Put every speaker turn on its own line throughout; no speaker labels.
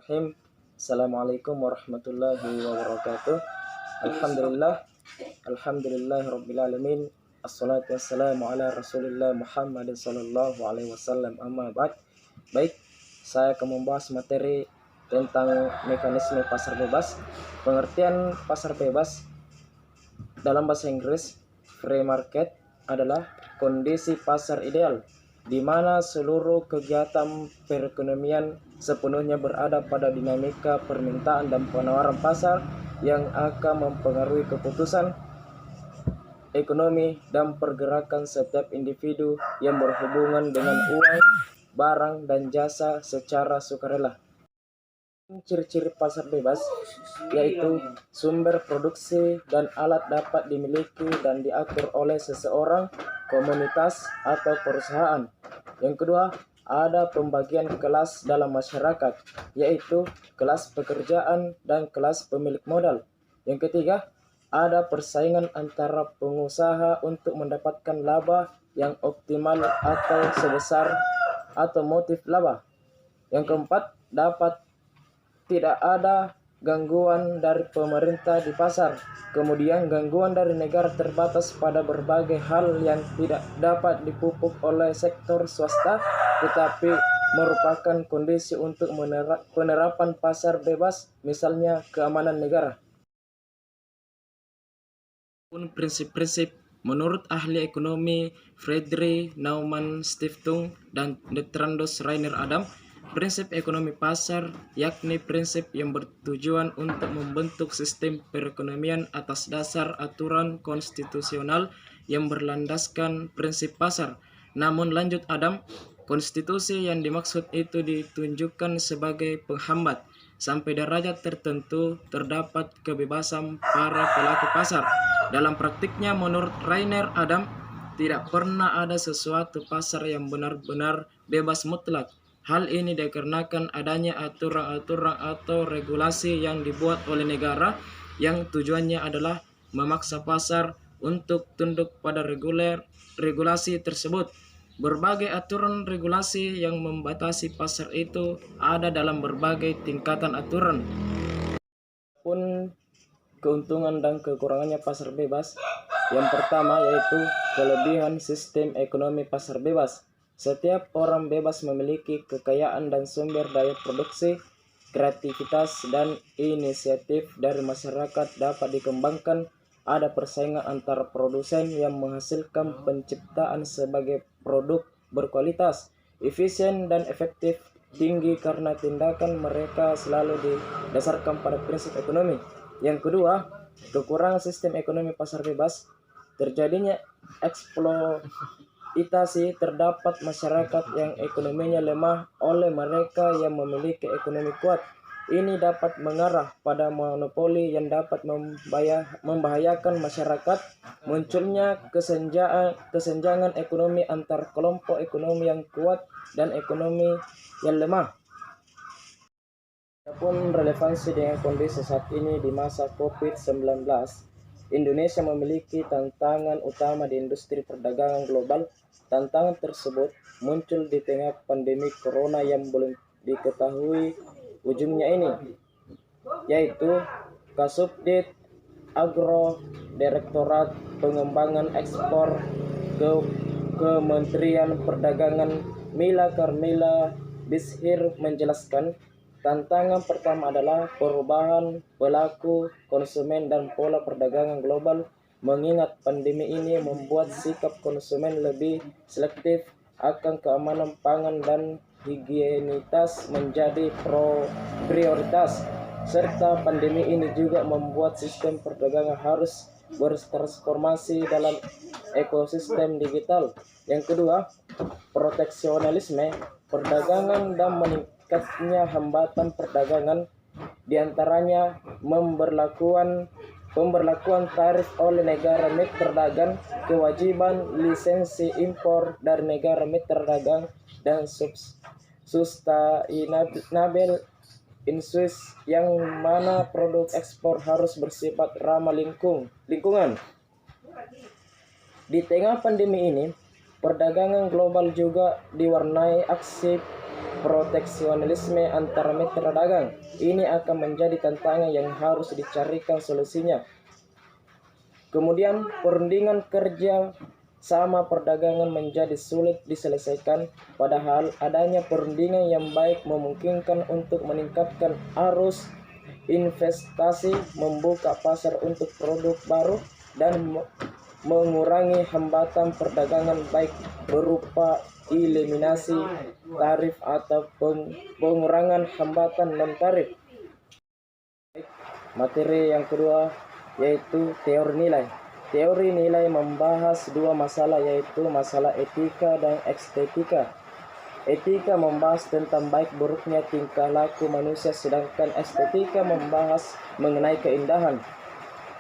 Bismillahirrahmanirrahim. Assalamualaikum warahmatullahi wabarakatuh. Alhamdulillahirrabbilalamin. Assalatu wassalamu ala rasulillah Muhammadin sallallahu alaihi wasallam, amma ba'd. Baik, saya akan membahas materi tentang mekanisme pasar bebas. Pengertian pasar bebas dalam bahasa Inggris, free market, adalah kondisi pasar ideal di mana seluruh kegiatan perekonomian sepenuhnya berada pada dinamika permintaan dan penawaran pasar yang akan mempengaruhi keputusan ekonomi dan pergerakan setiap individu yang berhubungan dengan uang, barang, dan jasa secara sukarela. Ciri-ciri pasar bebas yaitu sumber produksi dan alat dapat dimiliki dan diatur oleh seseorang, komunitas, atau perusahaan. Yang kedua, ada pembagian kelas dalam masyarakat, yaitu kelas pekerjaan dan kelas pemilik modal. Yang ketiga, ada persaingan antara pengusaha untuk mendapatkan laba yang optimal atau sebesar atau motif laba. Yang keempat, tidak ada gangguan dari pemerintah di pasar. Kemudian gangguan dari negara terbatas pada berbagai hal yang tidak dapat dipupuk oleh sektor swasta, tetapi merupakan kondisi untuk penerapan pasar bebas, misalnya keamanan negara. Prinsip-prinsip menurut ahli ekonomi Friedrich Naumann Stiftung dan Netrandos Rainer Adam, prinsip ekonomi pasar yakni prinsip yang bertujuan untuk membentuk sistem perekonomian atas dasar aturan konstitusional yang berlandaskan prinsip pasar. Namun lanjut Adam, konstitusi yang dimaksud itu ditunjukkan sebagai penghambat. Sampai derajat tertentu terdapat kebebasan para pelaku pasar. Dalam praktiknya, menurut Rainer Adam, tidak pernah ada sesuatu pasar yang benar-benar bebas mutlak. Hal ini dikarenakan adanya aturan-aturan atau regulasi yang dibuat oleh negara yang tujuannya adalah memaksa pasar untuk tunduk pada regulasi tersebut. Berbagai aturan regulasi yang membatasi pasar itu ada dalam berbagai tingkatan aturan. Pun keuntungan dan kekurangannya pasar bebas. Yang pertama yaitu kelebihan sistem ekonomi pasar bebas. Setiap orang bebas memiliki kekayaan dan sumber daya produksi, kreativitas, dan inisiatif dari masyarakat dapat dikembangkan. Ada persaingan antara produsen yang menghasilkan penciptaan sebagai produk berkualitas, efisien, dan efektif tinggi karena tindakan mereka selalu didasarkan pada prinsip ekonomi. Yang kedua, kekurangan sistem ekonomi pasar bebas. Terjadinya eksploitasi terdapat masyarakat yang ekonominya lemah oleh mereka yang memiliki ekonomi kuat. Ini dapat mengarah pada monopoli yang dapat membahayakan masyarakat. Munculnya kesenjangan ekonomi antar kelompok ekonomi yang kuat dan ekonomi yang lemah. Adapun relevansi dengan kondisi saat ini di masa COVID-19, Indonesia memiliki tantangan utama di industri perdagangan global. Tantangan tersebut muncul di tengah pandemi corona yang belum diketahui ujungnya ini, yaitu Kasubdit Agro Direktorat Pengembangan Ekspor Kementerian Perdagangan Mila Karmila Bishir menjelaskan, tantangan pertama adalah perubahan perilaku konsumen dan pola perdagangan global. Mengingat pandemi ini membuat sikap konsumen lebih selektif akan keamanan pangan dan higienitas menjadi prioritas, serta pandemi ini juga membuat sistem perdagangan harus bertransformasi dalam ekosistem digital. Yang kedua, proteksionisme perdagangan dan meningkatnya hambatan perdagangan, diantaranya pemberlakuan tarif oleh negara mitra dagang, kewajiban lisensi impor dari negara mitra dagang, dan sustainable issues yang mana produk ekspor harus bersifat ramah lingkungan. Di tengah pandemi ini, perdagangan global juga diwarnai aksi proteksionisme antar mitra dagang. Ini akan menjadi tantangan yang harus dicarikan solusinya. Kemudian perundingan kerja sama perdagangan menjadi sulit diselesaikan, padahal adanya perundingan yang baik memungkinkan untuk meningkatkan arus investasi, membuka pasar untuk produk baru, dan mengurangi hambatan perdagangan baik berupa eliminasi tarif atau pengurangan hambatan non-tarif. Materi yang kedua yaitu teori nilai. Teori nilai membahas dua masalah, yaitu masalah etika dan estetika. Etika membahas tentang baik buruknya tingkah laku manusia, sedangkan estetika membahas mengenai keindahan.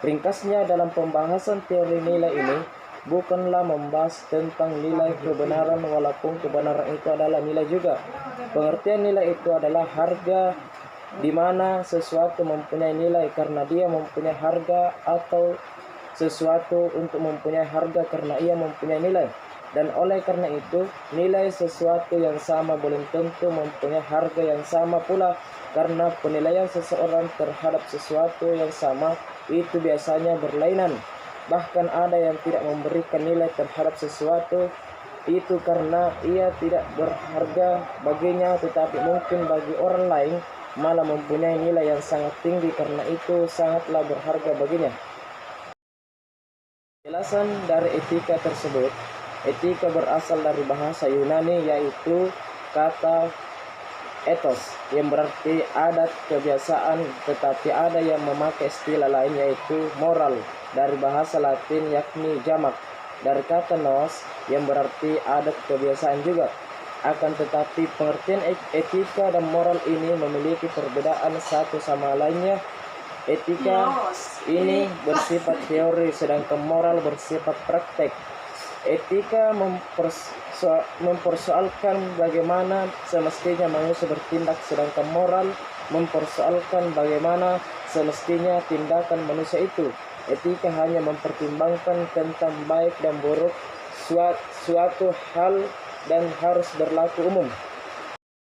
Ringkasnya, dalam pembahasan teori nilai ini bukanlah membahas tentang nilai kebenaran, walaupun kebenaran itu adalah nilai juga. Pengertian nilai itu adalah harga, di mana sesuatu mempunyai nilai karena dia mempunyai harga, atau sesuatu untuk mempunyai harga karena ia mempunyai nilai. Dan oleh karena itu, nilai sesuatu yang sama belum tentu mempunyai harga yang sama pula, karena penilaian seseorang terhadap sesuatu yang sama itu biasanya berlainan. Bahkan ada yang tidak memberikan nilai terhadap sesuatu itu karena ia tidak berharga baginya, tetapi mungkin bagi orang lain malah mempunyai nilai yang sangat tinggi karena itu sangatlah berharga baginya. Penjelasan dari etika tersebut. Etika berasal dari bahasa Yunani, yaitu kata ethos, yang berarti adat kebiasaan, tetapi ada yang memakai istilah lain yaitu moral, dari bahasa Latin yakni jamak, dari kata nos yang berarti adat kebiasaan juga. Akan tetapi pengertian etika dan moral ini memiliki perbedaan satu sama lainnya. Etika ini bersifat teori, sedangkan moral bersifat praktek. Etika mempersoalkan bagaimana semestinya manusia bertindak, sedangkan moral mempersoalkan bagaimana semestinya tindakan manusia itu. Etika hanya mempertimbangkan tentang baik dan buruk suatu hal dan harus berlaku umum.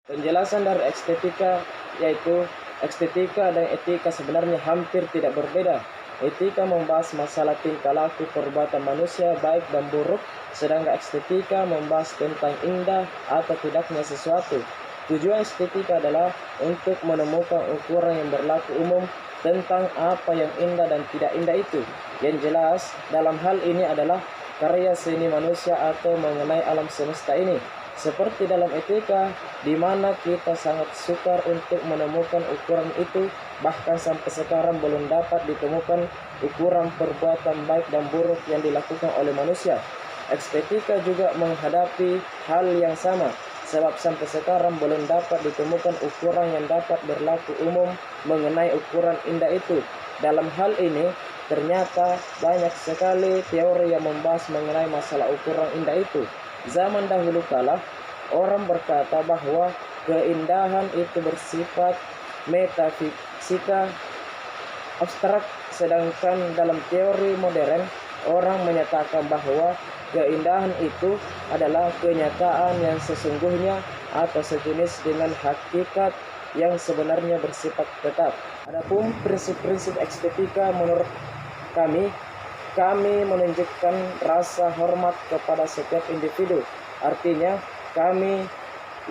Penjelasan dari estetika, yaitu estetika dan etika sebenarnya hampir tidak berbeda. Etika membahas masalah tingkah laku perbuatan manusia baik dan buruk, sedangkan estetika membahas tentang indah atau tidaknya sesuatu. Tujuan estetika adalah untuk menemukan ukuran yang berlaku umum tentang apa yang indah dan tidak indah itu. Yang jelas dalam hal ini adalah karya seni manusia atau mengenai alam semesta ini. Seperti dalam etika, di mana kita sangat sukar untuk menemukan ukuran itu, bahkan sampai sekarang belum dapat ditemukan ukuran perbuatan baik dan buruk yang dilakukan oleh manusia. Estetika juga menghadapi hal yang sama, sebab sampai sekarang belum dapat ditemukan ukuran yang dapat berlaku umum mengenai ukuran indah itu. Dalam hal ini, ternyata banyak sekali teori yang membahas mengenai masalah ukuran indah itu. Zaman dahulu kala, orang berkata bahwa keindahan itu bersifat metafisika abstrak, sedangkan dalam teori modern, orang menyatakan bahwa keindahan itu adalah kenyataan yang sesungguhnya atau sejenis dengan hakikat yang sebenarnya bersifat tetap. Adapun prinsip-prinsip estetika menurut kami menunjukkan rasa hormat kepada setiap individu. Artinya, kami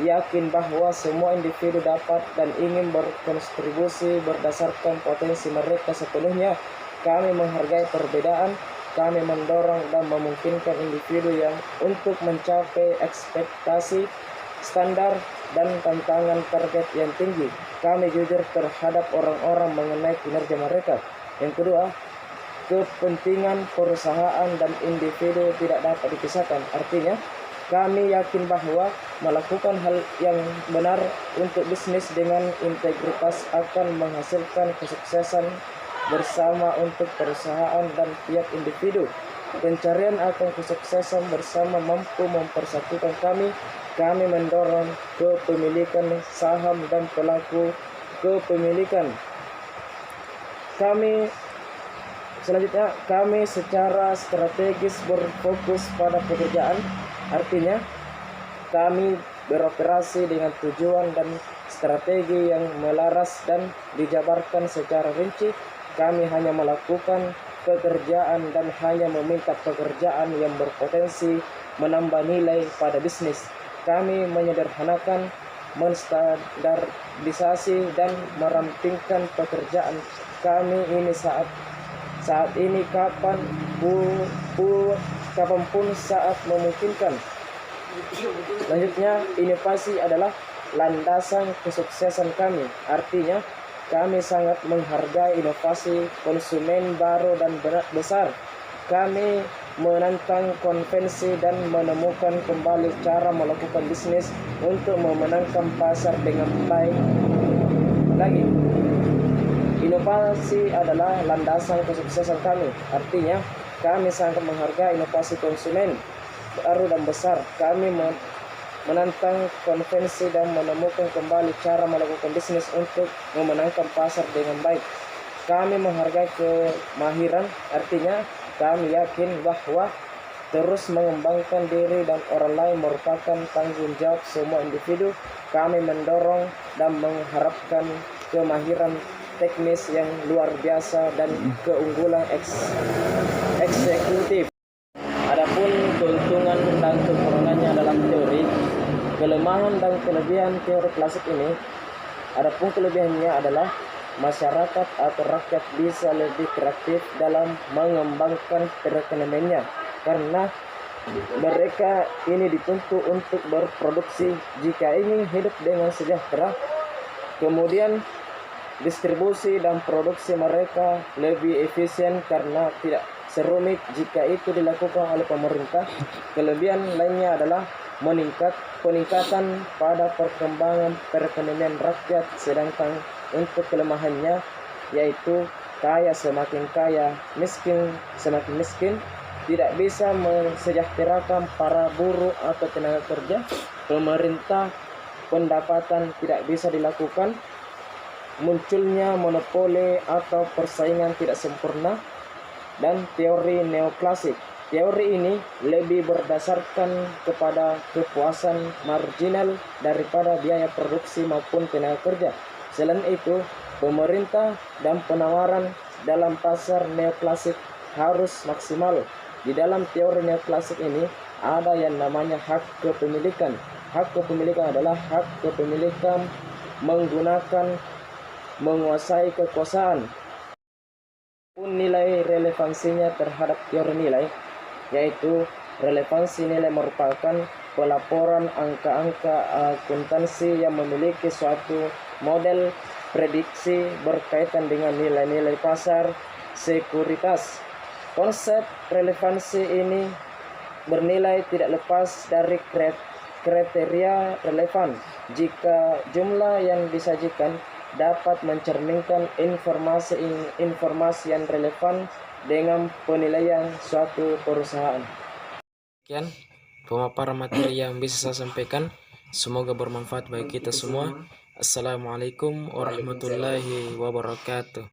yakin bahwa semua individu dapat dan ingin berkontribusi berdasarkan potensi mereka sepenuhnya. Kami menghargai perbedaan, kami mendorong dan memungkinkan individu yang untuk mencapai ekspektasi, standar, dan tantangan target yang tinggi. Kami jujur terhadap orang-orang mengenai kinerja mereka. Yang kedua, kepentingan perusahaan dan individu tidak dapat dipisahkan. Artinya, kami yakin bahwa melakukan hal yang benar untuk bisnis dengan integritas akan menghasilkan kesuksesan bersama untuk perusahaan dan tiap individu. Pencarian akan kesuksesan bersama mampu mempersatukan kami. Kami mendorong kepemilikan saham dan pelaku kepemilikan. Selanjutnya, kami secara strategis berfokus pada pekerjaan. Artinya, kami beroperasi dengan tujuan dan strategi yang melaras dan dijabarkan secara rinci. Kami hanya melakukan pekerjaan dan hanya meminta pekerjaan yang berpotensi menambah nilai pada bisnis. Kami menyederhanakan, menstandarisasi dan merampingkan pekerjaan kami ini saat ini kapanpun saat memungkinkan. Selanjutnya, inovasi adalah landasan kesuksesan kami. Artinya, kami sangat menghargai inovasi konsumen baru dan besar. Kami menantang konvensi dan menemukan kembali cara melakukan bisnis untuk memenangkan pasar dengan baik. Lagi, inovasi adalah landasan kesuksesan kami. Artinya, kami sangat menghargai inovasi konsumen baru dan besar. Kami menantang konvensi dan menemukan kembali cara melakukan bisnis untuk memenangkan pasar dengan baik. Kami menghargai kemahiran, artinya kami yakin bahwa terus mengembangkan diri dan orang lain merupakan tanggung jawab semua individu. Kami mendorong dan mengharapkan kemahiran teknis yang luar biasa dan keunggulan eksekutif. Adapun keuntungan dan kekurangannya dalam teori, kelemahan dan kelebihan teori klasik ini, adapun kelebihannya adalah masyarakat atau rakyat bisa lebih kreatif dalam mengembangkan perekonomiannya karena mereka ini dituntut untuk berproduksi jika ingin hidup dengan sejahtera. Kemudian distribusi dan produksi mereka lebih efisien karena tidak serumit jika itu dilakukan oleh pemerintah. Kelebihan lainnya adalah peningkatan pada perkembangan perekonomian rakyat, sedangkan untuk kelemahannya yaitu kaya semakin kaya, miskin semakin miskin, tidak bisa mensejahterakan para buruh atau tenaga kerja. Pemerintah pendapatan tidak bisa dilakukan, munculnya monopoli atau persaingan tidak sempurna. Dan teori neoklasik, teori ini lebih berdasarkan kepada kepuasan marginal daripada biaya produksi maupun tenaga kerja. Selain itu, pemerintah dan penawaran dalam pasar neoklasik harus maksimal. Di dalam teori neoklasik ini ada yang namanya hak kepemilikan. Hak kepemilikan adalah hak kepemilikan menggunakan menguasai kekuasaan. Nilai relevansinya terhadap teori nilai, yaitu relevansi nilai merupakan pelaporan angka-angka akuntansi yang memiliki suatu model prediksi berkaitan dengan nilai-nilai pasar sekuritas. Konsep relevansi ini bernilai tidak lepas dari kriteria relevan. Jika jumlah yang disajikan dapat mencerminkan informasi yang relevan dengan penilaian suatu perusahaan. Sekian pemaparan materi yang bisa saya sampaikan. Semoga bermanfaat bagi kita semua. Assalamualaikum warahmatullahi wabarakatuh.